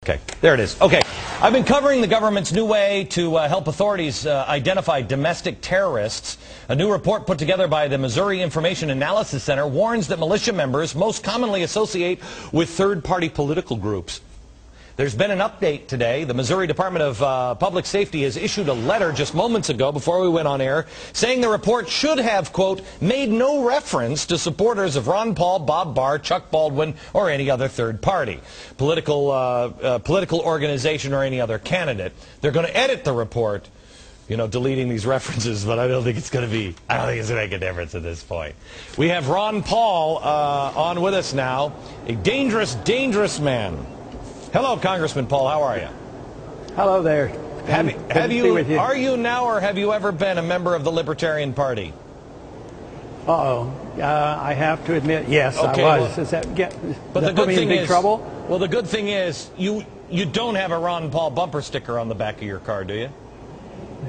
Okay, there it is. Okay, I've been covering the government's new way to help authorities identify domestic terrorists. A new report put together by the Missouri Information Analysis Center warns that militia members most commonly associate with third-party political groups. There's been an update today. The Missouri Department of Public Safety has issued a letter just moments ago before we went on air saying the report should have, quote, made no reference to supporters of Ron Paul, Bob Barr, Chuck Baldwin, or any other third party, political organization, or any other candidate. They're going to edit the report, you know, deleting these references, but I don't think it's going to make a difference at this point. We have Ron Paul on with us now, a dangerous, dangerous man. Hello, Congressman Paul. How are you? Hello there. Are you now, or have you ever been a member of the Libertarian Party? I have to admit, yes, okay, I was. Well, but the good thing is, trouble? Well, the good thing is, you don't have a Ron Paul bumper sticker on the back of your car, do you?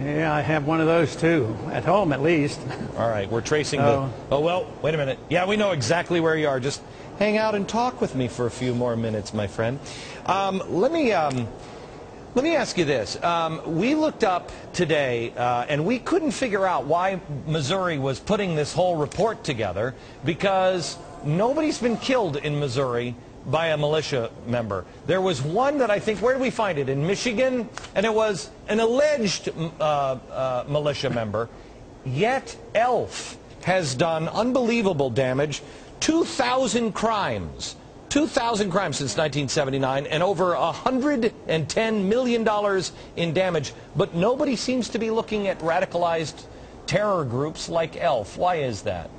Yeah, I have one of those too, at home at least. All right, we're tracing the... Oh, well, wait a minute. Yeah, we know exactly where you are. Just hang out and talk with me for a few more minutes, my friend. Let me ask you this. We looked up today, and we couldn't figure out why Missouri was putting this whole report together, because nobody's been killed in Missouri by a militia member. There was one that I think, where did we find it? In Michigan, and it was an alleged militia member. Yet ELF has done unbelievable damage, 2,000 crimes. 2,000 crimes since 1979 and over $110 million in damage. But nobody seems to be looking at radicalized terror groups like ELF. Why is that?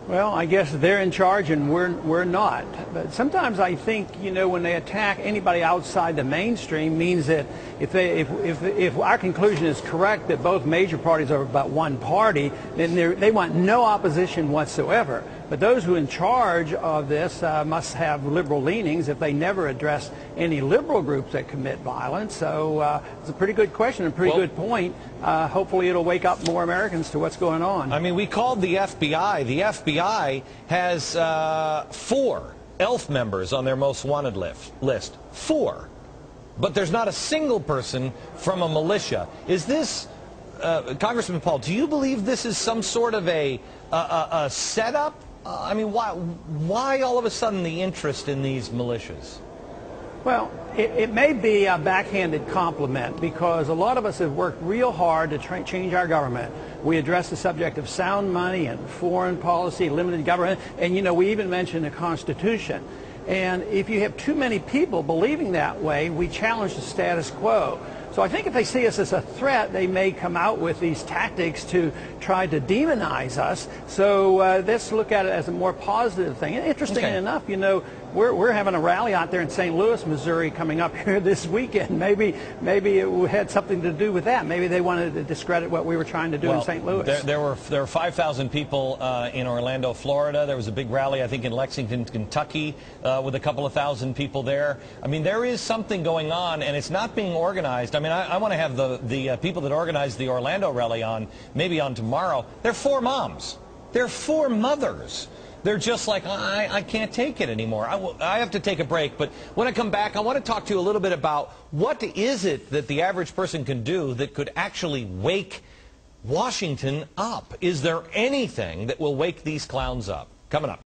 Well, I guess they're in charge and we're not. But sometimes I think, you know, when they attack anybody outside the mainstream means that if our conclusion is correct that both major parties are about one party, then they want no opposition whatsoever. But those who are in charge of this must have liberal leanings if they never address any liberal groups that commit violence. So it's a pretty good question, a pretty good point. Hopefully it'll wake up more Americans to what's going on. I mean, we called the FBI. The FBI has 4 ELF members on their most wanted list. 4. But there's not a single person from a militia. Is this, Congressman Paul, do you believe this is some sort of a setup? I mean, why all of a sudden the interest in these militias? Well, it may be a backhanded compliment, because a lot of us have worked real hard to change our government. We address the subject of sound money and foreign policy, limited government, and, you know, we even mentioned the Constitution. And if you have too many people believing that way, we challenge the status quo. So I think if they see us as a threat, they may come out with these tactics to try to demonize us. So let's look at it as a more positive thing. And interestingly enough, you know, we're having a rally out there in St. Louis, Missouri, coming up here this weekend. Maybe it had something to do with that. Maybe they wanted to discredit what we were trying to do in St. Louis. There were 5,000 people in Orlando, Florida. There was a big rally, I think, in Lexington, Kentucky, with a couple of thousand people there. I mean, there is something going on, and it's not being organized. I mean, I want to have the people that organized the Orlando rally on, maybe on tomorrow. They're 4 moms. They're 4 mothers. They're just like, I can't take it anymore. I have to take a break. But when I come back, I want to talk to you a little bit about what is it that the average person can do that could actually wake Washington up. Is there anything that will wake these clowns up? Coming up.